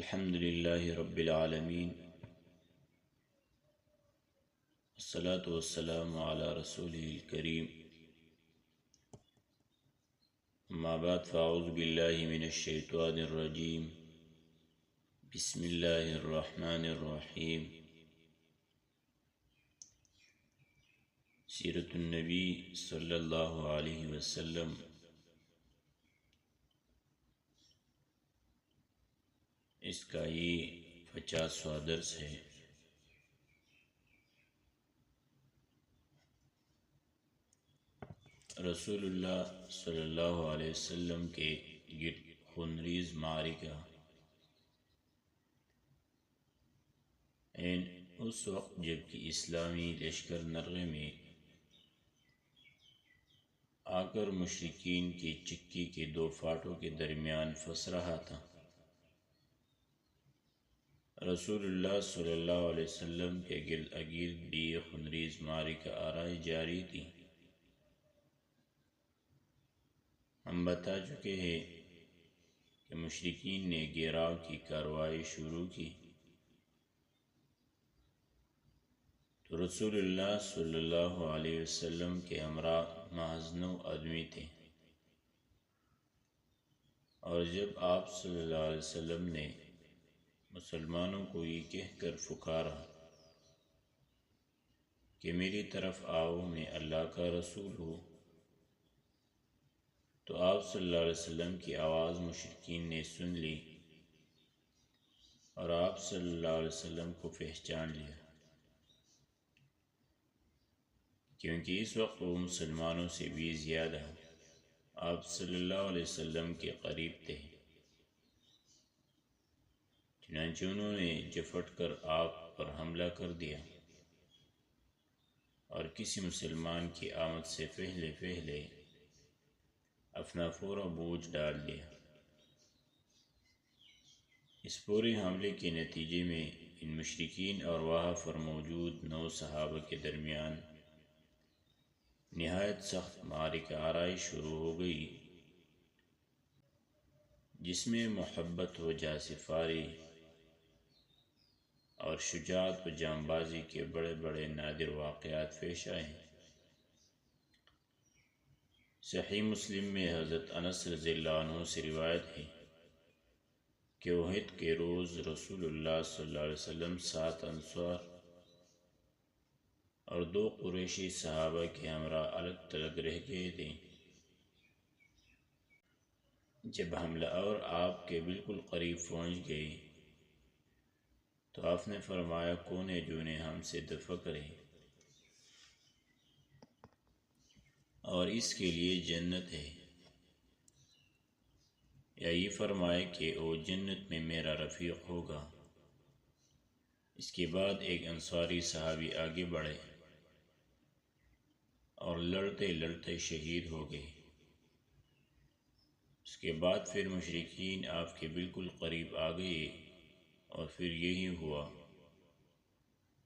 الحمد للہ رب العالمین، والصلاة والسلام علی رسولہ الکریم، اما بعد فاعوذ باللہ من الشیطان الرجیم، بسم اللہ الرحمن الرحیم۔ سیرت النبی صلی اللہ علیہ وسلم، اس کا یہ 50واں درس ہے۔ رسول اللہ صلی اللہ علیہ وسلم کے گرد خونریز معرکہ اس وقت جب کہ اسلامی لشکر نرغے میں آ کر مشرکین کی چکی کے دو فاٹوں کے درمیان پھنس رہا تھا، رسول اللہ صلی اللہ علیہ وسلم کے گرد اگرد بھی خونریز معرکہ آرائی جاری تھی۔ ہم بتا چکے ہیں کہ مشرکین نے گھیراؤ کی کارروائی شروع کی تو رسول اللہ صلی اللہ علیہ وسلم کے ہمراہ محض 9 آدمی تھے، اور جب آپ صلی اللہ علیہ وسلم نے مسلمانوں کو یہ کہہ کر پکارا کہ میری طرف آؤ، میں اللہ کا رسول ہوں، تو آپ صلی اللہ علیہ وسلم کی آواز مشرکین نے سن لی اور آپ صلی اللہ علیہ وسلم کو پہچان لیا، کیونکہ اس وقت وہ مسلمانوں سے بھی زیادہ آپ صلی اللہ علیہ وسلم کے قریب تھے۔ چنانچہ انہوں نے جھپٹ کر آپ پر حملہ کر دیا اور کسی مسلمان کی آمد سے پہلے اپنا پورا بوجھ ڈال دیا۔ اس پورے حملے کے نتیجے میں ان مشرکین اور وہاں پر موجود 9 صحابہ کے درمیان نہایت سخت معرکہ آرائی شروع ہو گئی، جس میں محبت و جاسفاری اور شجاعت و جانبازی کے بڑے بڑے نادر واقعات پیش آئے ہیں۔ صحیح مسلم میں حضرت انس رضی اللہ عنہ سے روایت ہے کہ احد کے روز رسول اللہ صلی اللہ علیہ وسلم 7 انصار اور 2 قریشی صحابہ کے ہمراہ الگ تلگ رہ گئے تھے۔ جب حملہ اور آپ کے بالکل قریب پہنچ گئے تو آپ نے فرمایا، کون ہے جو انہیں ہم سے دفع کرے اور اس کے لیے جنت ہے، یا یہ فرمائے کہ وہ جنت میں میرا رفیق ہوگا۔ اس کے بعد ایک انصاری صحابی آگے بڑھے اور لڑتے لڑتے شہید ہو گئے۔ اس کے بعد پھر مشرکین آپ کے بالکل قریب آ گئے اور پھر یہی ہوا۔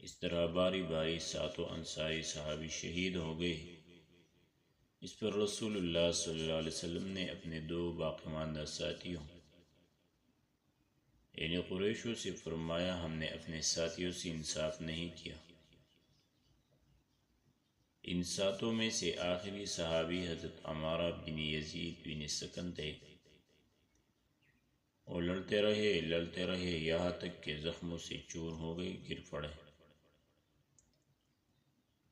اس طرح باری باری 7 انصاری صحابی شہید ہو گئے۔ اس پر رسول اللہ صلی اللہ علیہ وسلم نے اپنے 2 باقی ماندہ ساتھیوں یعنی قریشوں سے فرمایا، ہم نے اپنے ساتھیوں سے انصاف نہیں کیا۔ ان 7 میں سے آخری صحابی حضرت عمارہ بن یزید بن سکن تھے۔ وہ لڑتے رہے یہاں تک کہ زخموں سے چور ہو گئے، گر پڑے۔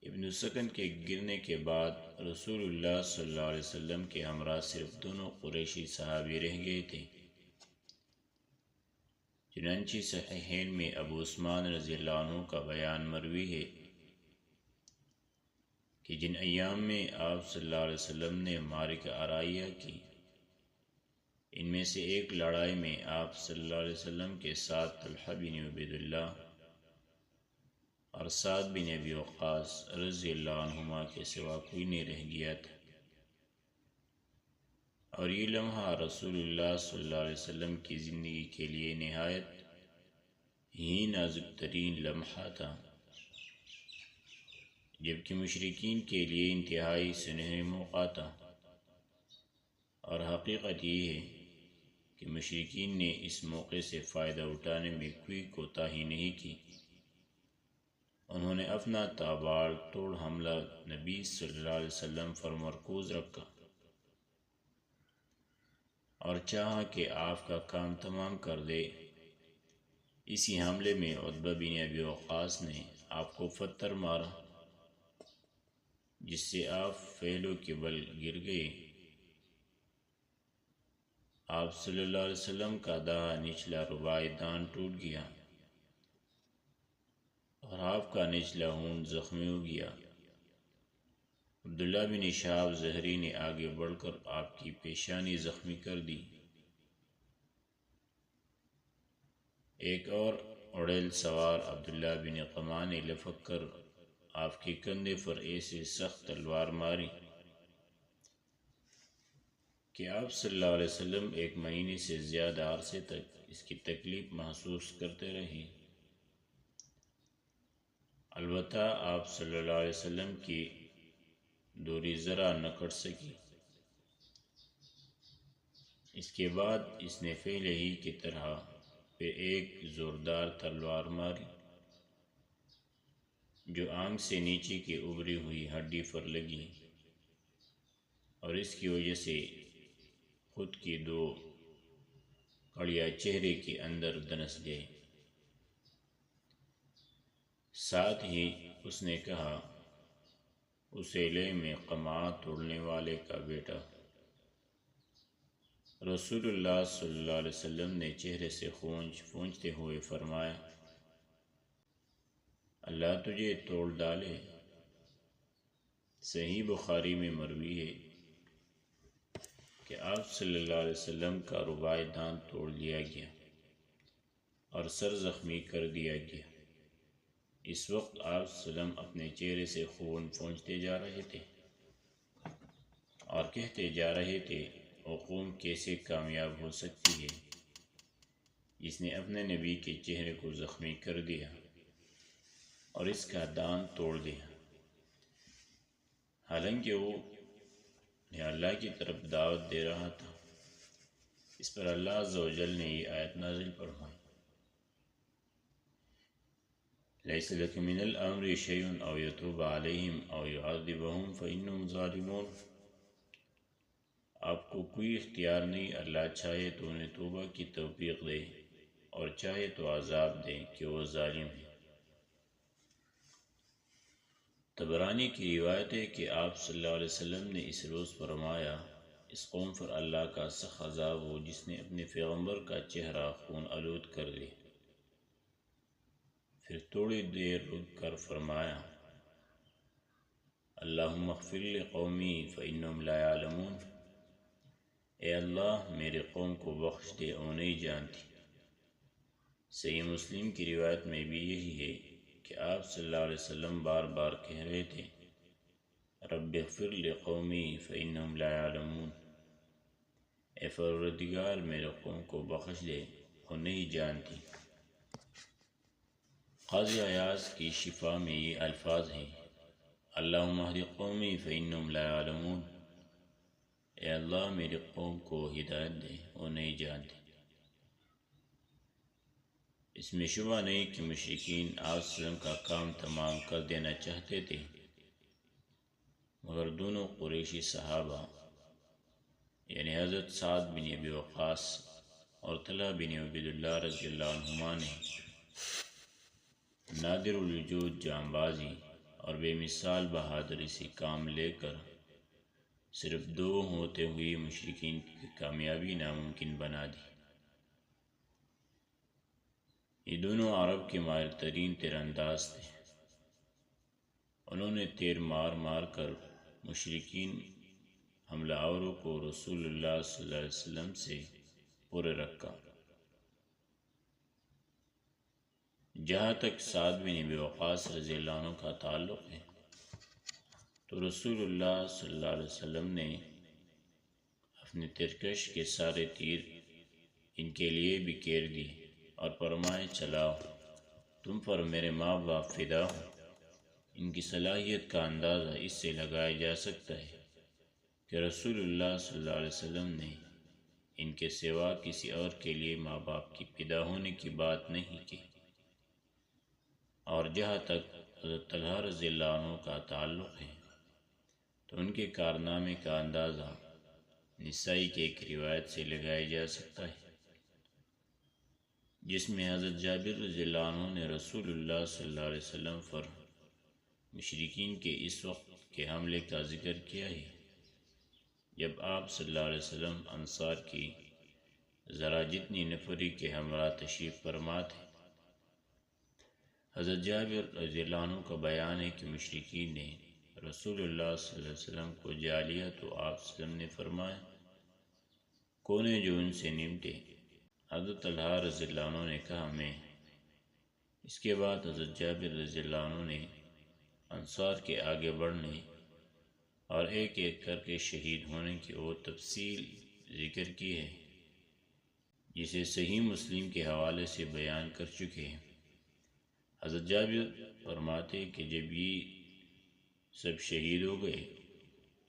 ابن سکن کے گرنے کے بعد رسول اللہ صلی اللہ علیہ وسلم کے ہمراہ صرف 2 قریشی صحابی رہ گئے تھے۔ چنانچہ صحیحین میں ابو عثمان رضی اللہ عنہ کا بیان مروی ہے کہ جن ایام میں آپ صلی اللہ علیہ وسلم نے معرکہ آرائیہ کی، ان میں سے ایک لڑائی میں آپ صلی اللہ علیہ وسلم کے ساتھ طلحہ بن عبید اللہ اور سعد بن ابی وقاص رضی اللہ عنہما کے سوا کوئی نہیں رہ گیا تھا، اور یہ لمحہ رسول اللہ صلی اللہ علیہ وسلم کی زندگی کے لیے نہایت ہی نازک ترین لمحہ تھا، جبکہ مشرکین کے لیے انتہائی سنہری موقع تھا۔ اور حقیقت یہ ہے کہ مشرکین نے اس موقع سے فائدہ اٹھانے میں کوئی کوتاہی نہیں کی۔ انہوں نے اپنا تاباڑ توڑ حملہ نبی صلی اللہ علیہ وسلم پر مرکوز رکھا اور چاہا کہ آپ کا کام تمام کر دے۔ اسی حملے میں عتبہ بن ابی وقاص نے آپ کو پتھر مارا، جس سے آپ پہلو کے بل گر گئے۔ آپ صلی اللہ علیہ وسلم کا داہا نچلا رباعی دان ٹوٹ گیا اور آپ کا نچلا ہونٹ زخمی ہو گیا۔ عبداللہ بن شہاب زہری نے آگے بڑھ کر آپ کی پیشانی زخمی کر دی۔ ایک اور اڑیل سوار عبداللہ بن قمع نے لپک کر آپ کے کندھے پر ایسے سخت تلوار ماری کہ آپ صلی اللہ علیہ وسلم 1 مہینے سے زیادہ عرصے تک اس کی تکلیف محسوس کرتے رہے۔ البتہ آپ صلی اللہ علیہ وسلم کی دوری ذرا نہ کٹ سکی۔ اس کے بعد اس نے پہلے ہی کی طرح پھر ایک زوردار تلوار ماری جو آنکھ سے نیچے کی ابری ہوئی ہڈی پر لگی اور اس کی وجہ سے خود کی 2 کڑیاں چہرے کے اندر دنس گئے۔ ساتھ ہی اس نے کہا، اسیلے میں قمع توڑنے والے کا بیٹا۔ رسول اللہ صلی اللہ علیہ وسلم نے چہرے سے خون پونچھتے ہوئے فرمایا، اللہ تجھے توڑ ڈالے۔ صحیح بخاری میں مروی ہے کہ آپ صلی اللہ علیہ وسلم کا رباعی دان توڑ لیا گیا اور سر زخمی کر دیا گیا۔ اس وقت آپ صلی اللہ علیہ وسلم اپنے چہرے سے خون پونچھتے جا رہے تھے اور کہتے جا رہے تھے، وہ قوم کیسے کامیاب ہو سکتی ہے جس نے اپنے نبی کے چہرے کو زخمی کر دیا اور اس کا دان توڑ دیا، حالانکہ وہ اللہ کی طرف دعوت دے رہا تھا۔ اس پر اللہ عز و جل نے یہ آیت نازل فرمائی، لیس لک من الامر شیء او یتوب علیہم او یعذبہم فانہم ظالمون۔ آپ کو کوئی اختیار نہیں، اللہ چاہے تو انہیں توبہ کی توفیق دے اور چاہے تو عذاب دے کہ وہ ظالم ہیں۔ طبرانی کی روایت ہے کہ آپ صلی اللہ علیہ وسلم نے اس روز فرمایا، اس قوم پر اللہ کا سخت عذاب ہو جس نے اپنے پیغمبر کا چہرہ خون آلود کر دے۔ پھر تھوڑی دیر رک کر فرمایا، اللہم اغفر لقومی فانہم لا یعلمون۔ اے اللہ میرے قوم کو بخش دے، وہ نہیں جانتی۔ صحیح مسلم کی روایت میں بھی یہی ہے کہ آپ صلی اللہ علیہ وسلم بار بار کہہ رہے تھے، رب اغفر لقومی فانہم لا یعلمون۔ اے پروردگار میرے قوم کو بخش دے، وہ نہیں جانتی۔ قاضی عیاض کی شفا میں یہ الفاظ ہیں، اللہم اہد قومی فانہم لا یعلمون۔ اے اللہ میری قوم کو ہدایت دے، وہ نہیں جانتے۔ اس میں شبہ نہیں کہ مشرکین آپ صلی اللہ علیہ وسلم کا کام تمام کر دینا چاہتے تھے، مگر دونوں قریشی صحابہ یعنی حضرت سعد بن ابی وقاص اور طلحہ بن عبید اللہ رضی اللہ عنہما نے نادر الوجود جانبازی اور بے مثال بہادری سے کام لے کر صرف 2 ہوتے ہوئے مشرکین کی کامیابی ناممکن بنا دی۔ یہ دونوں عرب کے ماہر ترین تیر انداز تھے۔ انہوں نے تیر مار مار کر مشرکین حملہ آوروں کو رسول اللہ صلی اللہ علیہ وسلم سے پورے رکھا۔ جہاں تک سعد بن ابی وقاص رضی اللہ عنہ کا تعلق ہے تو رسول اللہ صلی اللہ علیہ وسلم نے اپنے ترکش کے سارے تیر ان کے لیے بکھیر دیے اور فرمائے، چلاؤ، تم پر میرے ماں باپ فدا ہو۔ ان کی صلاحیت کا اندازہ اس سے لگایا جا سکتا ہے کہ رسول اللہ صلی اللہ علیہ وسلم نے ان کے سوا کسی اور کے لیے ماں باپ کی پیدا ہونے کی بات نہیں کی۔ اور جہاں تک حضرت طلحہ رضی اللہ عنہ کا تعلق ہے تو ان کے کارنامے کا اندازہ نسائی کی ایک روایت سے لگایا جا سکتا ہے، جس میں حضرت جابر رضی اللہ عنہ نے رسول اللہ صلی اللہ علیہ وسلم پر مشرکین کے اس وقت کے حملے کا ذکر کیا ہے جب آپ صلی اللہ علیہ وسلم انصار کی ذرا جتنی نفری کے ہمراہ تشریف فرما تھے۔ حضرت جابر رضی اللہ عنہ کا بیان ہے کہ مشرکین نے رسول اللہ صلی اللہ علیہ وسلم کو جا لیا تو آپ صلی اللہ علیہ وسلم نے فرمایا کون ہے جو ان سے نمٹے؟ حضرت طلحہ رضی اللہ عنہ نے کہا میں۔ اس کے بعد حضرت جابر رضی اللہ عنہ نے انصار کے آگے بڑھنے اور ایک ایک کر کے شہید ہونے کی وہ تفصیل ذکر کی ہے جسے صحیح مسلم کے حوالے سے بیان کر چکے ہیں۔ حضرت جابر فرماتے کہ جب یہ سب شہید ہو گئے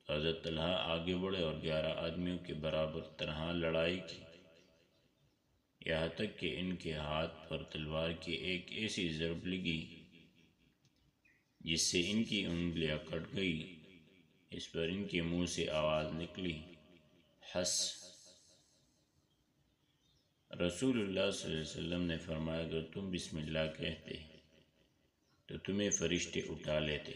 تو حضرت طلحہ آگے بڑھے اور 11 آدمیوں کے برابر تنہا لڑائی کی، یہاں تک کہ ان کے ہاتھ پر تلوار کی ایک ایسی ضرب لگی جس سے ان کی انگلیاں کٹ گئی۔ اس پر ان کے منہ سے آواز نکلی حس۔ رسول اللہ صلی اللہ علیہ وسلم نے فرمایا اگر تم بسم اللہ کہتے تو تمہیں فرشتے اٹھا لیتے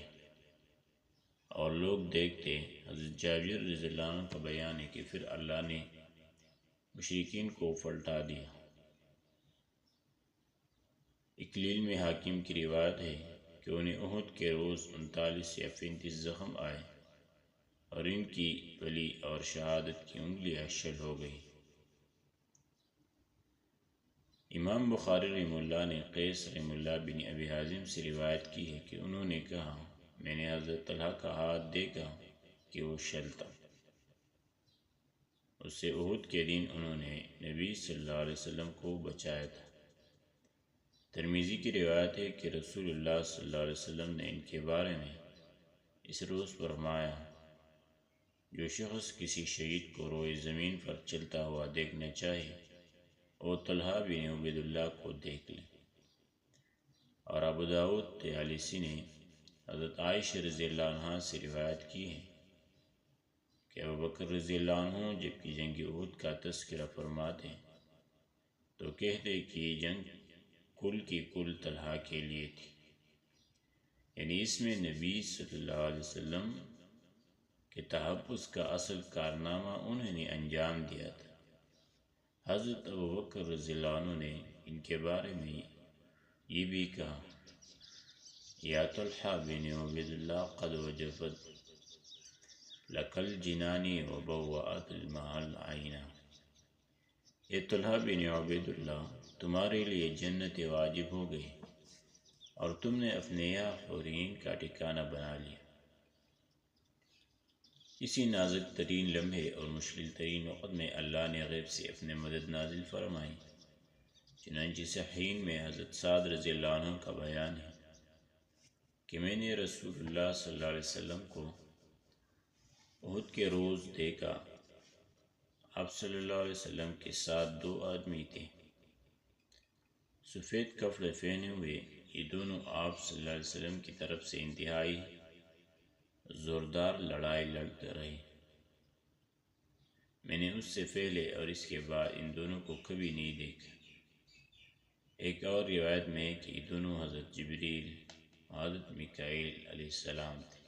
اور لوگ دیکھتے۔ حضرت جابر رضی اللہ عنہ کا بیان ہے کہ پھر اللہ نے مشرکین کو پلٹا دیا۔ اکلیل میں حاکم کی روایت ہے کہ انہیں احد کے روز 39 یا 35 زخم آئے اور ان کی پلی اور شہادت کی انگلیاں شل ہو گئی۔ امام بخاری رحمہ اللہ نے قیس رحمہ اللہ بن ابی حازم سے روایت کی ہے کہ انہوں نے کہا میں نے حضرت طلحہ کا ہاتھ دیکھا کہ وہ شل تھا۔ اس سے احد کے دن انہوں نے نبی صلی اللہ علیہ وسلم کو بچایا تھا۔ ترمذی کی روایت ہے کہ رسول اللہ صلی اللہ علیہ وسلم نے ان کے بارے میں اس روز فرمایا جو شخص کسی شہید کو روئے زمین پر چلتا ہوا دیکھنا چاہے وہ طلحہ بن عبید اللہ کو دیکھ لے۔ اور ابو داؤد طیالسی نے حضرت عائشہ رضی اللہ عنہ سے روایت کی ہے کہ ابوبکر رضی اللہ عنہ جب کہ جنگ احد کا تذکرہ فرماتے تو کہتے کہ یہ جنگ کل کی کل طلحہ کے لیے تھی، یعنی اس میں نبی صلی اللہ علیہ وسلم کے تحفظ کا اصل کارنامہ انہوں نے انجام دیا تھا۔ حضرت ابوبکر رضی اللہ عنہ نے ان کے بارے میں یہ بھی کہا یا طلحہ بن عبید اللہ قد وجبت لک الجنانی وبوأت المحل عینا، اے طلحہ بن عبید اللہ تمہارے لیے جنت واجب ہو گئی اور تم نے اپنے یہاں حورین کا ٹھکانہ بنا لیا۔ اسی نازک ترین لمحے اور مشکل ترین وقت میں اللہ نے غیب سے اپنے مدد نازل فرمائی۔ چنانچہ صحیحین میں حضرت سعد رضی اللہ عنہ کا بیان ہے کہ میں نے رسول اللہ صلی اللہ علیہ وسلم کو احد کے روز دیکھا، آپ صلی اللہ علیہ وسلم کے ساتھ 2 آدمی تھے، سفید کپڑے پہنے ہوئے۔ یہ دونوں آپ صلی اللہ علیہ وسلم کی طرف سے انتہائی زوردار لڑائی لڑتے رہے۔ میں نے اس سے پہلے اور اس کے بعد ان دونوں کو کبھی نہیں دیکھا۔ ایک اور روایت میں ہے کہ یہ دونوں حضرت جبریل حضرت میکائیل علیہ السلام تھے۔